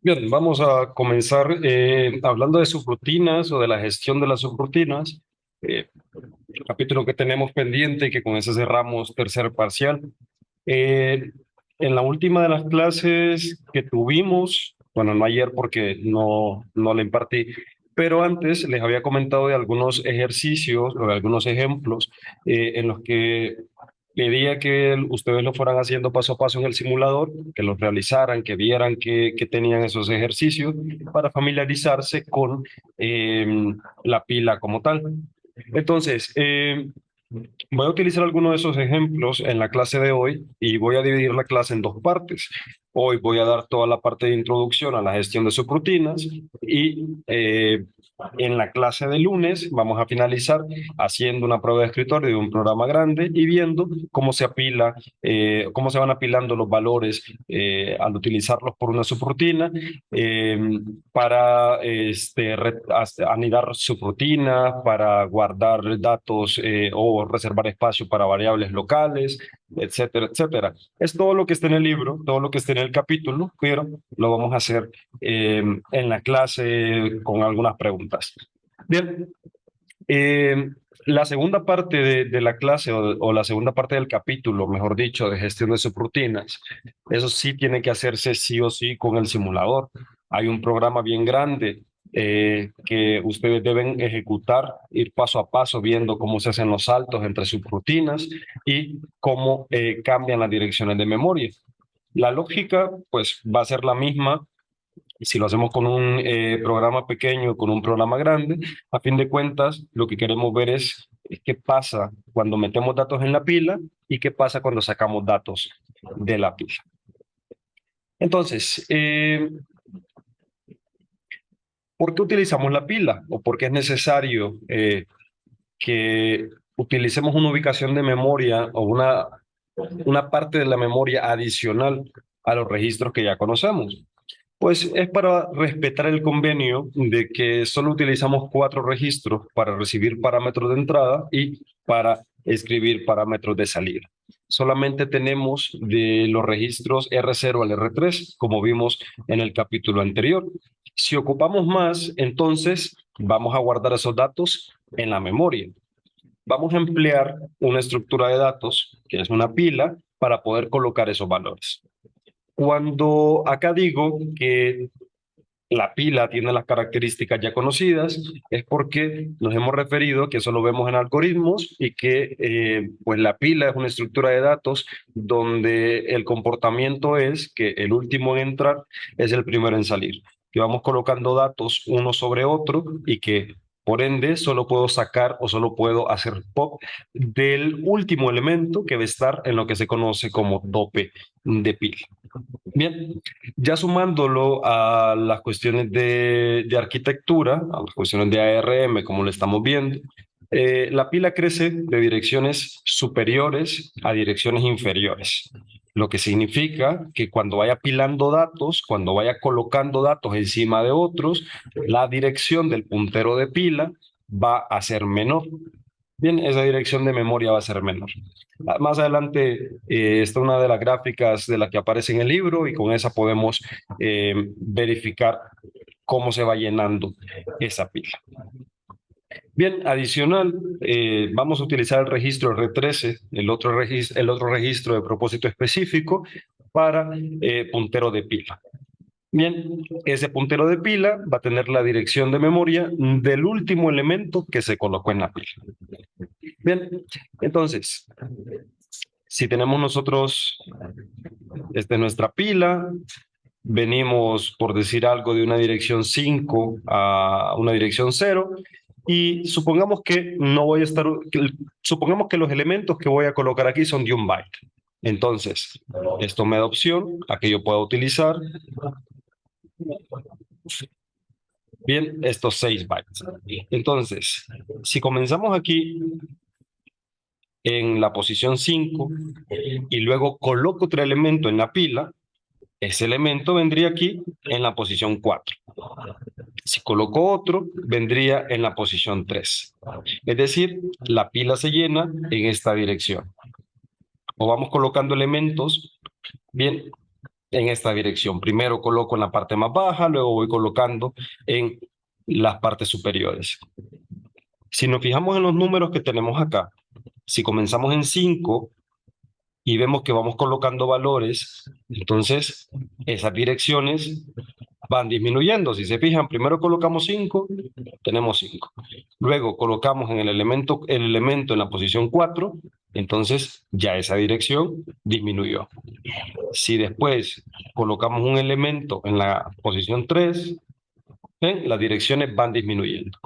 Bien, vamos a comenzar hablando de subrutinas o de la gestión de las subrutinas. El capítulo que tenemos pendiente y que con ese cerramos tercer parcial. Eh, en la última de las clases que tuvimos, bueno, no ayer porque no la impartí, pero antes les había comentado de algunos ejercicios o de algunos ejemplos en los que pedía que ustedes lo fueran haciendo paso a paso en el simulador, que los realizaran, que vieran que tenían esos ejercicios para familiarizarse con eh, la pila como tal. Entonces, voy a utilizar algunos de esos ejemplos en la clase de hoy y voy a dividir la clase en dos partes. Hoy voy a dar toda la parte de introducción a la gestión de subrutinas y en la clase de lunes vamos a finalizar haciendo una prueba de escritorio de un programa grande y viendo cómo se apila, cómo se van apilando los valores al utilizarlos por una subrutina eh, para anidar subrutinas, para guardar datos o reservar espacio para variables locales, etcétera, etcétera. Es todo lo que está en el libro, todo lo que está en el capítulo, pero lo vamos a hacer en la clase con algunas preguntas. Bien, eh, la segunda parte de la clase o la segunda parte del capítulo, mejor dicho, de gestión de subrutinas, eso sí tiene que hacerse sí o sí con el simulador. Hay un programa bien grande que ustedes deben ejecutar, ir paso a paso viendo cómo se hacen los saltos entre subrutinas y cómo cambian las direcciones de memoria. La lógica, pues, va a ser la misma si lo hacemos con un programa pequeño, con un programa grande. A fin de cuentas, lo que queremos ver es qué pasa cuando metemos datos en la pila y qué pasa cuando sacamos datos de la pila. Entonces, ¿por qué utilizamos la pila? ¿O por qué es necesario que utilicemos una ubicación de memoria o una parte de la memoria adicional a los registros que ya conocemos? Pues es para respetar el convenio de que solo utilizamos 4 registros para recibir parámetros de entrada y para escribir parámetros de salida. Solamente tenemos de los registros R0 al R3, como vimos en el capítulo anterior. Si ocupamos más, entonces vamos a guardar esos datos en la memoria. Vamos a emplear una estructura de datos, que es una pila, para poder colocar esos valores. Cuando acá digo que la pila tiene las características ya conocidas, es porque nos hemos referido que eso lo vemos en algoritmos y que pues la pila es una estructura de datos donde el comportamiento es que el último en entrar es el primero en salir, que vamos colocando datos uno sobre otro y que por ende solo puedo sacar o solo puedo hacer pop del último elemento que va a estar en lo que se conoce como tope de pila. Bien, ya sumándolo a las cuestiones de arquitectura, a las cuestiones de ARM, como lo estamos viendo, la pila crece de direcciones superiores a direcciones inferiores, lo que significa que cuando vaya apilando datos, cuando vaya colocando datos encima de otros, la dirección del puntero de pila va a ser menor. Bien, esa dirección de memoria va a ser menor. Más adelante está una de las gráficas de la que aparece en el libro y con esa podemos verificar cómo se va llenando esa pila. Bien, adicional, vamos a utilizar el registro R13, el otro registro de propósito específico para puntero de pila. Bien, ese puntero de pila va a tener la dirección de memoria del último elemento que se colocó en la pila. Bien, entonces, si tenemos nosotros nuestra pila, venimos, por decir algo, de una dirección 5 a una dirección 0, y supongamos que no voy a estar, supongamos que los elementos que voy a colocar aquí son de 1 byte. Entonces, esto me da opción a que yo pueda utilizar, bien, estos 6 bytes. Entonces, si comenzamos aquí en la posición 5 y luego coloco otro elemento en la pila, ese elemento vendría aquí en la posición 4. Si coloco otro, vendría en la posición 3. Es decir, la pila se llena en esta dirección. O vamos colocando elementos, bien, en esta dirección. Primero coloco en la parte más baja, luego voy colocando en las partes superiores. Si nos fijamos en los números que tenemos acá, si comenzamos en 5 y vemos que vamos colocando valores, entonces esas direcciones van disminuyendo. Si se fijan, primero colocamos 5, tenemos 5. Luego colocamos en el elemento en la posición 4, entonces ya esa dirección disminuyó. Si después colocamos un elemento en la posición 3, las direcciones van disminuyendo.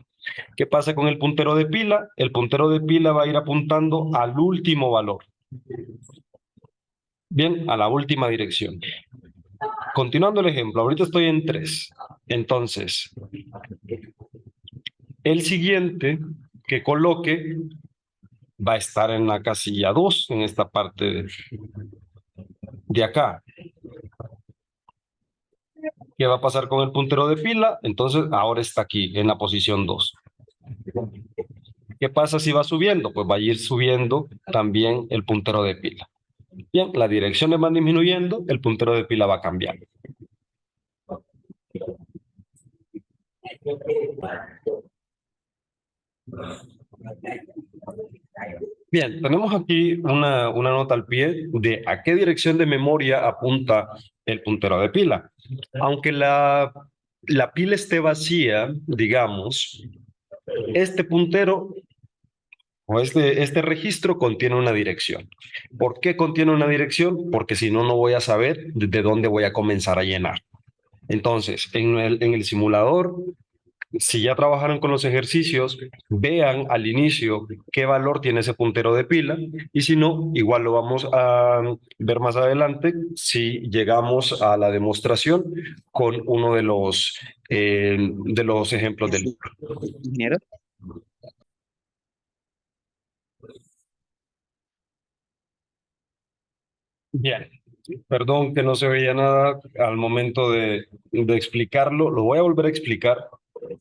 ¿Qué pasa con el puntero de pila? El puntero de pila va a ir apuntando al último valor. Bien, a la última dirección. Continuando el ejemplo, ahorita estoy en 3. Entonces, el siguiente que coloque va a estar en la casilla 2, en esta parte de acá. ¿Qué va a pasar con el puntero de pila? Entonces, ahora está aquí, en la posición 2. ¿Qué pasa si va subiendo? Pues va a ir subiendo también el puntero de pila. Bien, las direcciones van disminuyendo, el puntero de pila va cambiando. Bien, tenemos aquí una nota al pie de a qué dirección de memoria apunta el puntero de pila. Aunque la pila esté vacía, digamos, este puntero o este registro contiene una dirección. ¿Por qué contiene una dirección? Porque si no, no voy a saber de dónde voy a comenzar a llenar. Entonces, en el simulador, si ya trabajaron con los ejercicios, vean al inicio qué valor tiene ese puntero de pila y si no, igual lo vamos a ver más adelante si llegamos a la demostración con uno de los ejemplos del libro. Bien, perdón que no se veía nada al momento de explicarlo. Lo voy a volver a explicar.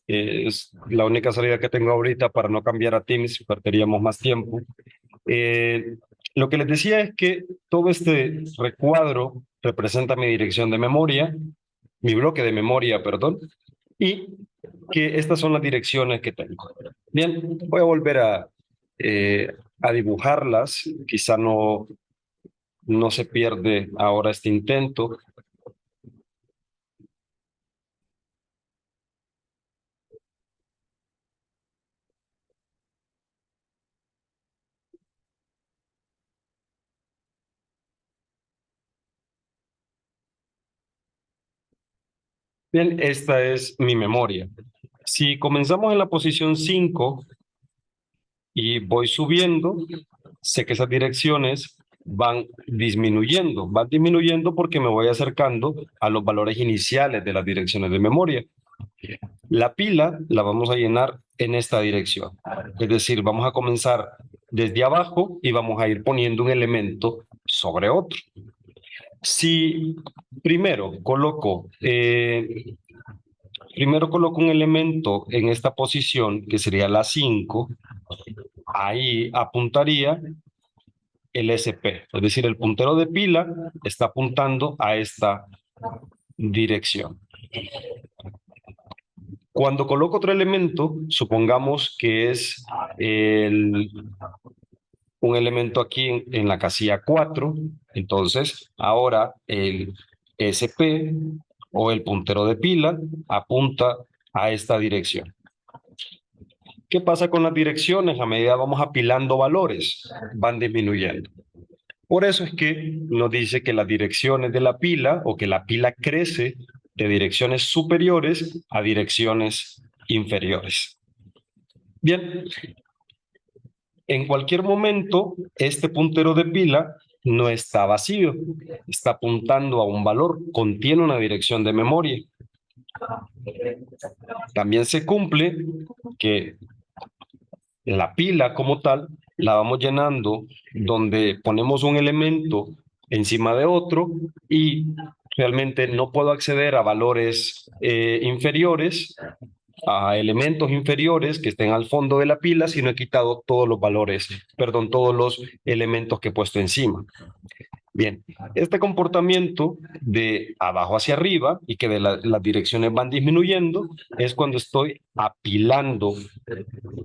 Es la única salida que tengo ahorita para no cambiar a Teams, perderíamos más tiempo. Lo que les decía es que todo este recuadro representa mi dirección de memoria, mi bloque de memoria, perdón, y que estas son las direcciones que tengo. Bien, voy a volver a dibujarlas, quizá no se pierde ahora este intento. Bien, esta es mi memoria. Si comenzamos en la posición 5 y voy subiendo, sé que esas direcciones van disminuyendo porque me voy acercando a los valores iniciales de las direcciones de memoria. La pila la vamos a llenar en esta dirección, es decir, vamos a comenzar desde abajo y vamos a ir poniendo un elemento sobre otro. Si primero coloco un elemento en esta posición, que sería la 5, ahí apuntaría el SP, es decir, el puntero de pila está apuntando a esta dirección. Cuando coloco otro elemento, supongamos que es un elemento aquí en la casilla 4, entonces ahora el SP o el puntero de pila apunta a esta dirección. ¿Qué pasa con las direcciones? A medida vamos apilando valores, van disminuyendo. Por eso es que nos dice que las direcciones de la pila o que la pila crece de direcciones superiores a direcciones inferiores. Bien, en cualquier momento este puntero de pila no está vacío, está apuntando a un valor, contiene una dirección de memoria. También se cumple que la pila como tal la vamos llenando donde ponemos un elemento encima de otro y realmente no puedo acceder a valores inferiores, a elementos inferiores que estén al fondo de la pila si no he quitado todos los valores, perdón, todos los elementos que he puesto encima. Bien, este comportamiento de abajo hacia arriba y que las direcciones van disminuyendo es cuando estoy apilando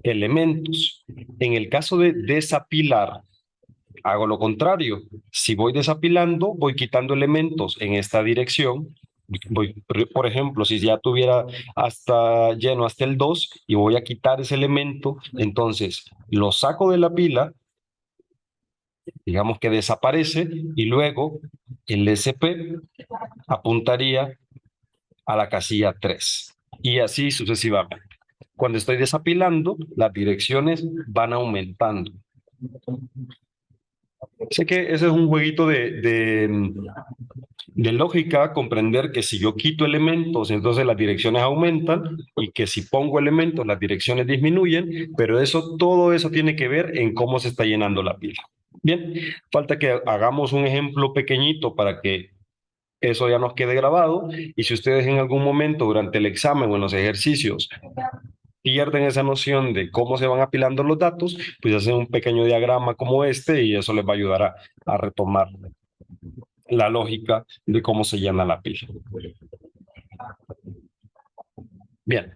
elementos. En el caso de desapilar, hago lo contrario. Si voy desapilando, voy quitando elementos en esta dirección. Voy, por ejemplo, si ya tuviera hasta lleno hasta el 2 y voy a quitar ese elemento, entonces lo saco de la pila, digamos que desaparece, y luego el SP apuntaría a la casilla 3 y así sucesivamente. Cuando estoy desapilando, las direcciones van aumentando. Sé que ese es un jueguito de lógica, comprender que si yo quito elementos, entonces las direcciones aumentan y que si pongo elementos, las direcciones disminuyen, pero eso, todo eso tiene que ver en cómo se está llenando la pila. Bien, falta que hagamos un ejemplo pequeñito para que eso ya nos quede grabado, y si ustedes en algún momento durante el examen o en los ejercicios pierden esa noción de cómo se van apilando los datos, pues hacen un pequeño diagrama como este y eso les va a ayudar a retomar la lógica de cómo se llena la pila. Bien.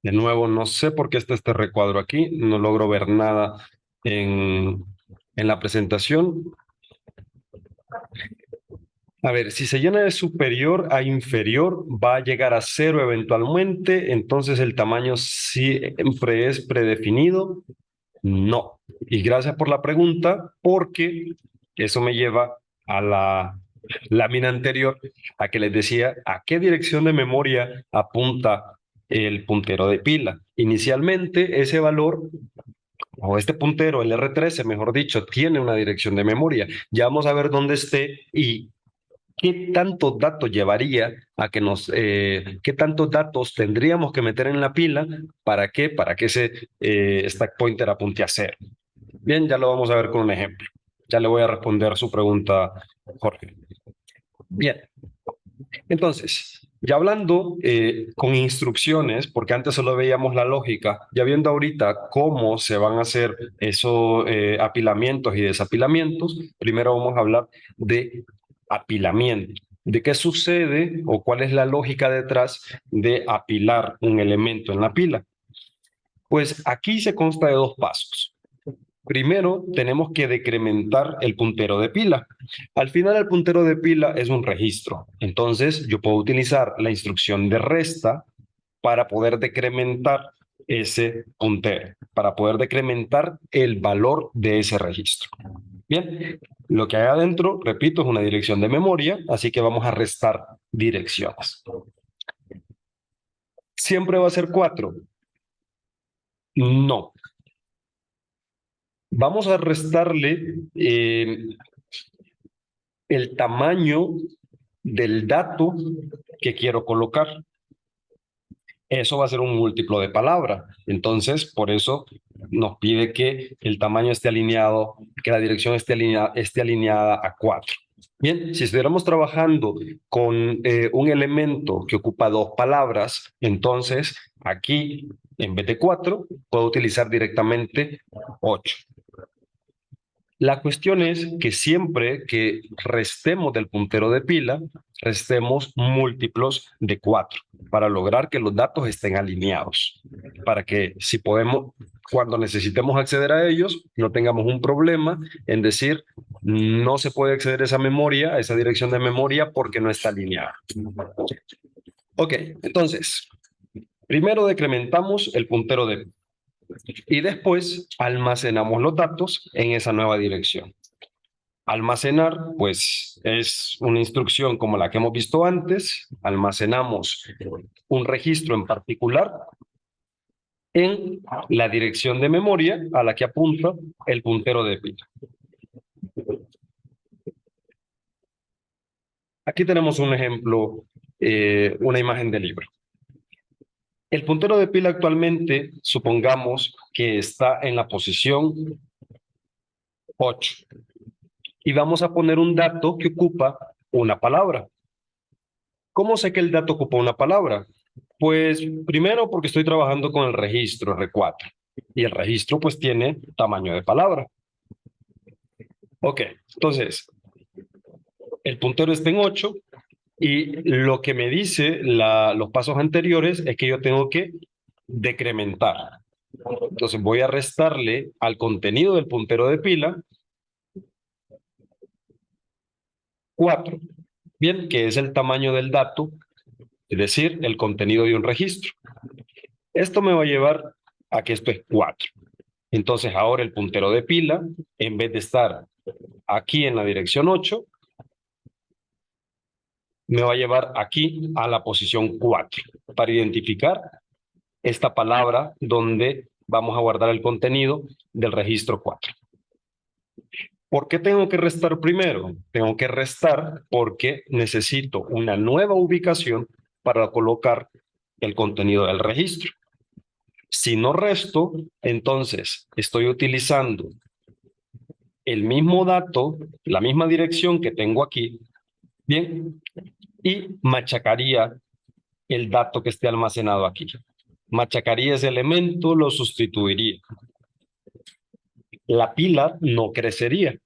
De nuevo, no sé por qué está este recuadro aquí, no logro ver nada en la presentación. A ver, si se llena de superior a inferior, va a llegar a cero eventualmente, entonces el tamaño siempre es predefinido. No. Y gracias por la pregunta, porque eso me lleva a la lámina anterior, a que les decía a qué dirección de memoria apunta el puntero de pila. Inicialmente, ese valor, o este puntero, el R13, mejor dicho, tiene una dirección de memoria. Ya vamos a ver dónde esté y qué tantos datos llevaría a que qué tantos datos tendríamos que meter en la pila para que ese stack pointer apunte a cero. Bien, ya lo vamos a ver con un ejemplo. Ya le voy a responder su pregunta, Jorge. Bien, entonces, ya hablando con instrucciones, porque antes solo veíamos la lógica, ya viendo ahorita cómo se van a hacer esos apilamientos y desapilamientos, primero vamos a hablar de apilamiento. ¿De qué sucede o cuál es la lógica detrás de apilar un elemento en la pila? Pues aquí se consta de dos pasos. Primero, tenemos que decrementar el puntero de pila. Al final, el puntero de pila es un registro. Entonces, yo puedo utilizar la instrucción de resta para poder decrementar ese puntero, para poder decrementar el valor de ese registro. Bien, lo que hay adentro, repito, es una dirección de memoria, así que vamos a restar direcciones. ¿Siempre va a ser 4? No. Vamos a restarle el tamaño del dato que quiero colocar. Eso va a ser un múltiplo de palabra. Entonces, por eso nos pide que el tamaño esté alineado, que la dirección esté alineada a 4. Bien, si estuviéramos trabajando con un elemento que ocupa 2 palabras, entonces aquí, en vez de 4, puedo utilizar directamente 8. La cuestión es que siempre que restemos del puntero de pila, restemos múltiplos de 4 para lograr que los datos estén alineados, para que si podemos, cuando necesitemos acceder a ellos, no tengamos un problema en decir no se puede acceder a esa memoria, a esa dirección de memoria porque no está alineada. Ok, entonces, primero decrementamos el puntero de pila y después almacenamos los datos en esa nueva dirección. Almacenar, pues es una instrucción como la que hemos visto antes. Almacenamos un registro en particular en la dirección de memoria a la que apunta el puntero de pila. Aquí tenemos un ejemplo, una imagen de libro. El puntero de pila actualmente, supongamos que está en la posición 8. Y vamos a poner un dato que ocupa una palabra. ¿Cómo sé que el dato ocupa una palabra? Pues primero porque estoy trabajando con el registro R4. Y el registro pues tiene tamaño de palabra. Ok, entonces el puntero está en 8 y lo que me dice los pasos anteriores es que yo tengo que decrementar. Entonces voy a restarle al contenido del puntero de pila 4. Bien, que es el tamaño del dato, es decir, el contenido de un registro. Esto me va a llevar a que esto es 4. Entonces ahora el puntero de pila, en vez de estar aquí en la dirección 8, me va a llevar aquí a la posición 4 para identificar esta palabra donde vamos a guardar el contenido del registro 4. ¿Por qué tengo que restar primero? Tengo que restar porque necesito una nueva ubicación para colocar el contenido del registro. Si no resto, entonces estoy utilizando el mismo dato, la misma dirección que tengo aquí, bien, y machacaría el dato que esté almacenado aquí. Machacaría ese elemento, lo sustituiría. La pila no crecería.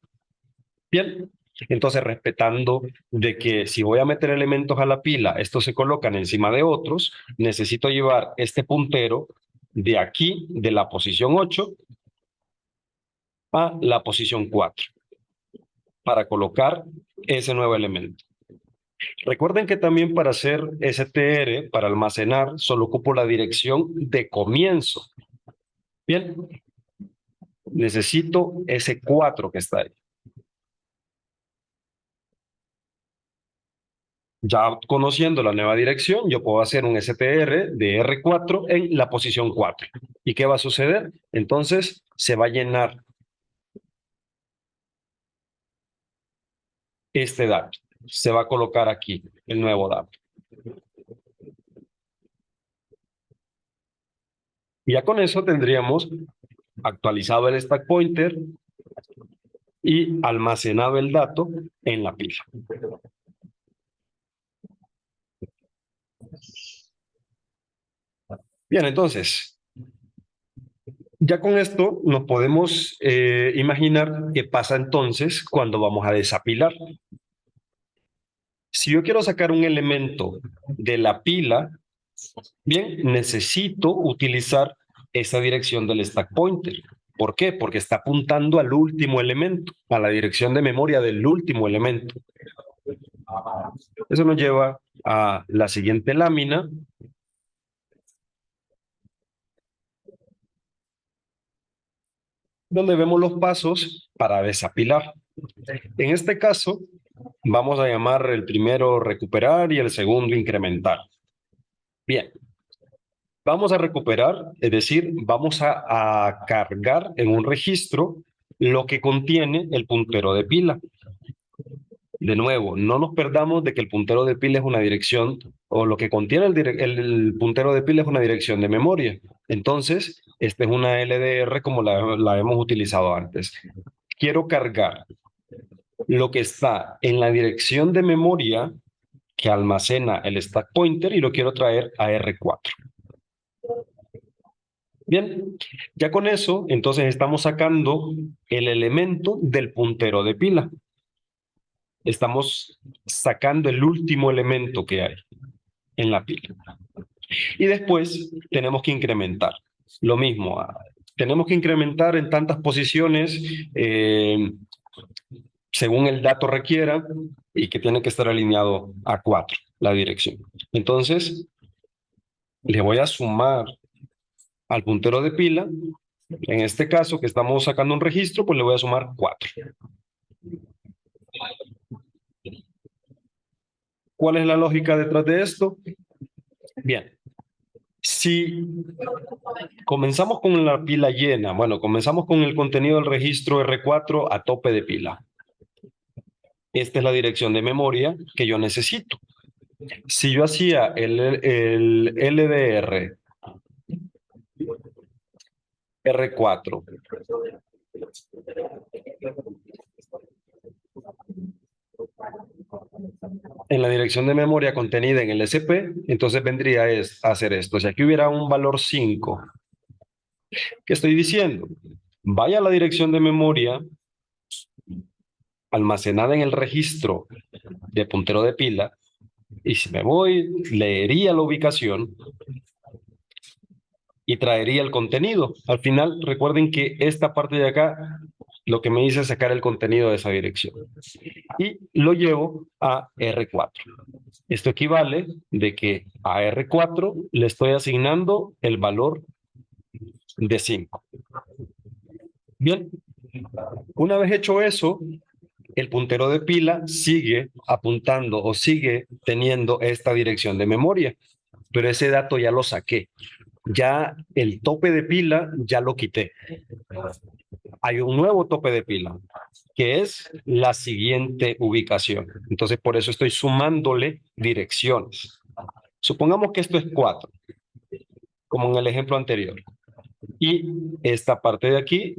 Bien, entonces respetando de que si voy a meter elementos a la pila, estos se colocan encima de otros, necesito llevar este puntero de aquí, de la posición 8, a la posición 4, para colocar ese nuevo elemento. Recuerden que también para hacer str, para almacenar, solo ocupo la dirección de comienzo. Bien, necesito ese 4 que está ahí. Ya conociendo la nueva dirección, yo puedo hacer un str de R4 en la posición 4. ¿Y qué va a suceder? Entonces se va a llenar este dato. Se va a colocar aquí el nuevo dato. Y ya con eso tendríamos actualizado el stack pointer y almacenado el dato en la pila. Bien, entonces, ya con esto nos podemos imaginar qué pasa entonces cuando vamos a desapilar. Si yo quiero sacar un elemento de la pila, bien, necesito utilizar esa dirección del stack pointer. ¿Por qué? Porque está apuntando al último elemento, a la dirección de memoria del último elemento. Eso nos lleva a la siguiente lámina, donde vemos los pasos para desapilar. En este caso, vamos a llamar el primero recuperar y el segundo incrementar. Bien, vamos a recuperar, es decir, vamos a cargar en un registro lo que contiene el puntero de pila. De nuevo, no nos perdamos de que el puntero de pila es una dirección, o lo que contiene el puntero de pila es una dirección de memoria. Entonces, esta es una LDR como la hemos utilizado antes. Quiero cargar lo que está en la dirección de memoria que almacena el stack pointer y lo quiero traer a R4. Bien, ya con eso, entonces estamos sacando el elemento del puntero de pila. Estamos sacando el último elemento que hay en la pila. Y después tenemos que incrementar. Lo mismo, tenemos que incrementar en tantas posiciones según el dato requiera y que tiene que estar alineado a 4, la dirección. Entonces, le voy a sumar al puntero de pila. En este caso, que estamos sacando un registro, pues le voy a sumar 4. ¿Cuál es la lógica detrás de esto? Bien, si comenzamos con la pila llena, bueno, comenzamos con el contenido del registro R4 a tope de pila. Esta es la dirección de memoria que yo necesito. Si yo hacía el LDR R4. En la dirección de memoria contenida en el SP, entonces vendría a hacer esto. Si aquí hubiera un valor 5, ¿qué estoy diciendo? Vaya a la dirección de memoria almacenada en el registro de puntero de pila, y si me voy, leería la ubicación y traería el contenido. Al final, recuerden que esta parte de acá lo que me dice es sacar el contenido de esa dirección. Y lo llevo a R4. Esto equivale de que a R4 le estoy asignando el valor de 5. Bien, una vez hecho eso, el puntero de pila sigue apuntando o sigue teniendo esta dirección de memoria, pero ese dato ya lo saqué. Ya el tope de pila ya lo quité. Hay un nuevo tope de pila, que es la siguiente ubicación. Entonces, por eso estoy sumándole direcciones. Supongamos que esto es 4, como en el ejemplo anterior. Y esta parte de aquí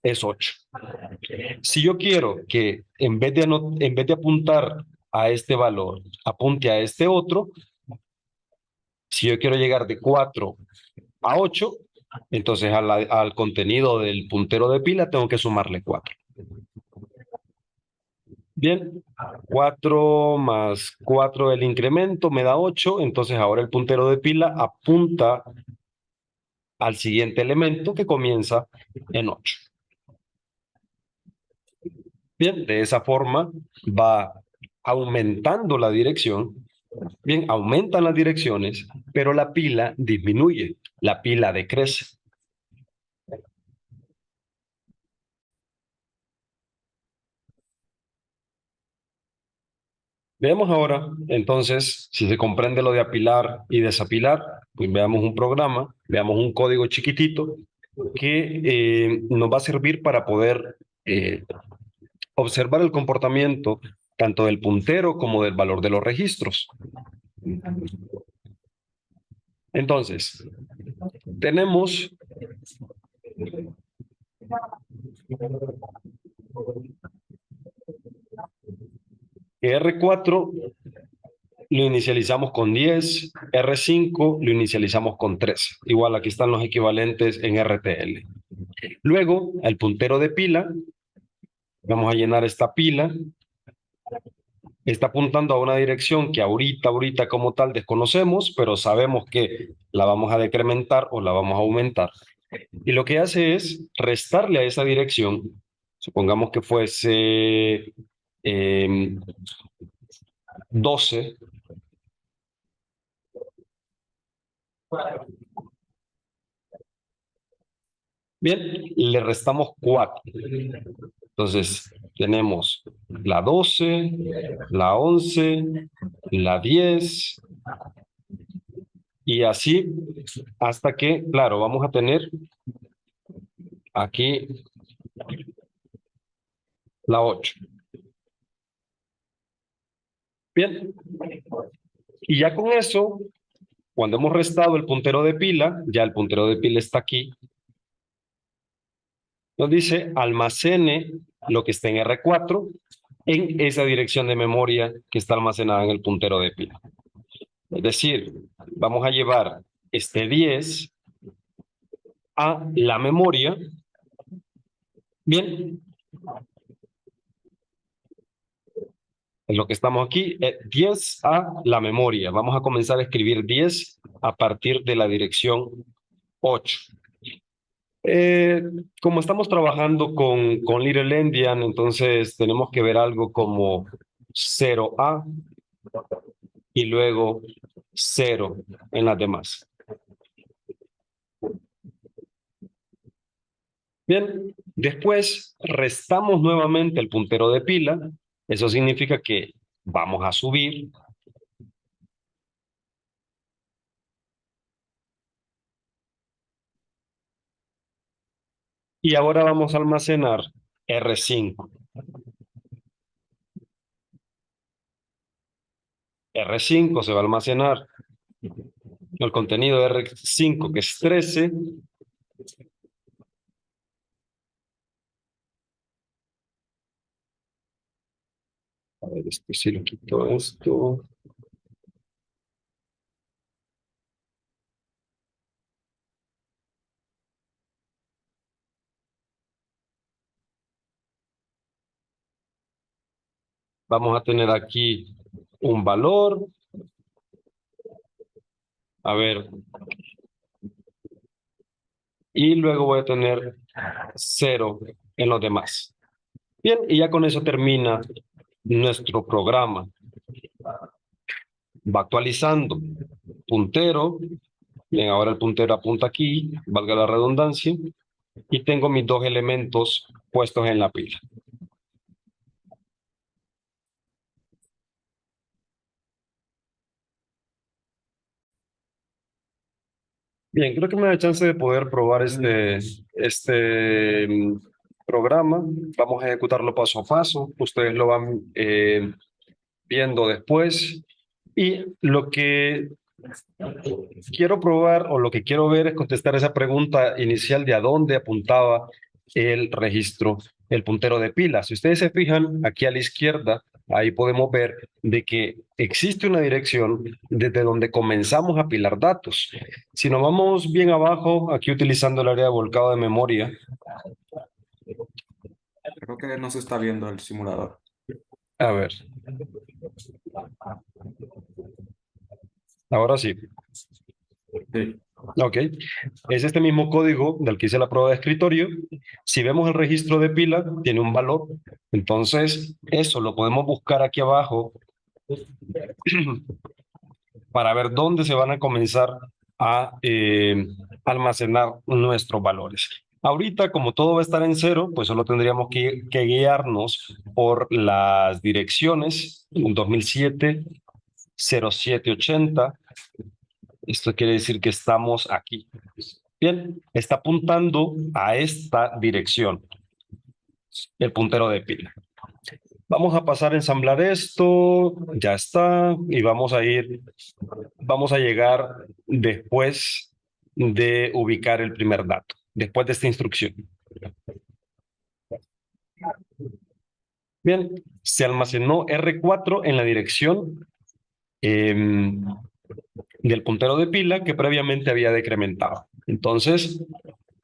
es 8. Si yo quiero que en vez de apuntar a este valor, apunte a este otro, si yo quiero llegar de 4 a 8, entonces al contenido del puntero de pila tengo que sumarle 4. Bien, 4 más 4 del incremento me da 8, entonces ahora el puntero de pila apunta al siguiente elemento que comienza en 8. Bien, de esa forma va aumentando la dirección. Bien, aumentan las direcciones, pero la pila disminuye, la pila decrece. Veamos ahora, entonces, si se comprende lo de apilar y desapilar, pues veamos un programa, veamos un código chiquitito que nos va a servir para poder observar el comportamiento tanto del puntero como del valor de los registros. Entonces, tenemos que R4 lo inicializamos con 10, R5 lo inicializamos con 13. Igual aquí están los equivalentes en RTL. Luego, el puntero de pila, vamos a llenar esta pila, está apuntando a una dirección que ahorita como tal desconocemos, pero sabemos que la vamos a decrementar o la vamos a aumentar. Y lo que hace es restarle a esa dirección, supongamos que fuese 12, bien, le restamos 4. Entonces, tenemos la 12, la 11, la 10 y así hasta que, claro, vamos a tener aquí la 8. Bien, y ya con eso, cuando hemos restado el puntero de pila, ya el puntero de pila está aquí, nos dice almacene lo que está en R4 en esa dirección de memoria que está almacenada en el puntero de pila. Es decir, vamos a llevar este 10 a la memoria. Bien, en lo que estamos aquí, 10 a la memoria. Vamos a comenzar a escribir 10 a partir de la dirección 8. Eh, Como estamos trabajando con Little Endian, entonces tenemos que ver algo como 0A y luego 0 en las demás. Bien, después restamos nuevamente el puntero de pila. Eso significa que vamos a subir. Y ahora vamos a almacenar R5. R5 se va a almacenar el contenido de R5, que es 13, A ver, esto sí lo quito esto. Vamos a tener aquí un valor. A ver, y luego voy a tener 0 en los demás. Bien, y ya con eso termina nuestro programa. Va actualizando. Puntero. Bien, ahora el puntero apunta aquí, valga la redundancia, y tengo mis dos elementos puestos en la pila. Bien, creo que me da chance de poder probar este programa. Vamos a ejecutarlo paso a paso. Ustedes lo van viendo después. Y lo que quiero probar o lo que quiero ver es contestar esa pregunta inicial de a dónde apuntaba el registro, el puntero de pila. Si ustedes se fijan aquí a la izquierda, ahí podemos ver de que existe una dirección desde donde comenzamos a pilar datos. Si nos vamos bien abajo, aquí utilizando el área de volcado de memoria, Creo que no se está viendo el simulador. a ver, ahora sí. Sí. Ok, es este mismo código del que hice la prueba de escritorio. Si vemos el registro de pila, tiene un valor. Entonces, eso lo podemos buscar aquí abajo para ver dónde se van a comenzar a almacenar nuestros valores. Ahorita, como todo va a estar en cero, pues solo tendríamos que guiarnos por las direcciones 2007, 0780. Esto quiere decir que estamos aquí. Bien, está apuntando a esta dirección, el puntero de pila. Vamos a pasar a ensamblar esto, ya está, y vamos a llegar después de ubicar el primer dato, después de esta instrucción. Bien, se almacenó R4 en la dirección del puntero de pila que previamente había decrementado. Entonces,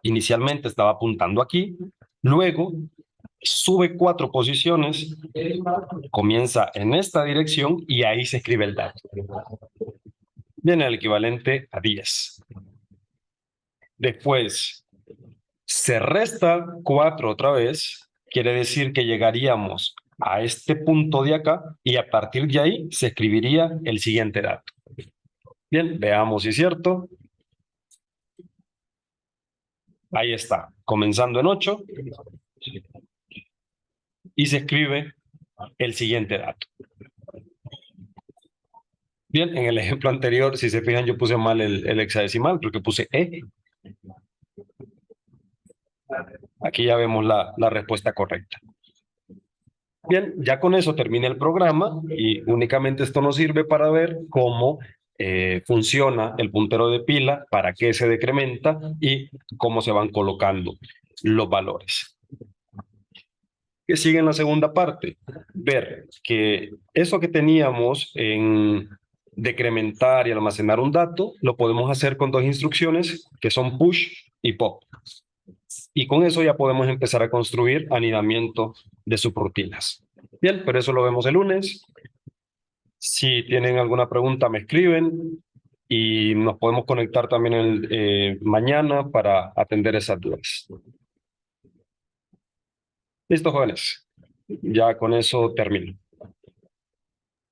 inicialmente estaba apuntando aquí, luego sube 4 posiciones, comienza en esta dirección y ahí se escribe el dato. Viene el equivalente a 10. Después se resta 4 otra vez, quiere decir que llegaríamos a este punto de acá y a partir de ahí se escribiría el siguiente dato. Bien, veamos si es cierto. Ahí está, comenzando en 8 y se escribe el siguiente dato. Bien, en el ejemplo anterior, si se fijan, yo puse mal el hexadecimal porque puse E. Aquí ya vemos la respuesta correcta. Bien, ya con eso termina el programa y únicamente esto nos sirve para ver cómo funciona el puntero de pila, para qué se decrementa y cómo se van colocando los valores. ¿Qué sigue en la segunda parte? Ver que eso que teníamos en decrementar y almacenar un dato, lo podemos hacer con dos instrucciones que son push y pop. Y con eso ya podemos empezar a construir anidamiento de subrutinas. Bien, pero eso lo vemos el lunes. Si tienen alguna pregunta, me escriben y nos podemos conectar también mañana para atender esas dudas. Listo, jóvenes. Ya con eso termino.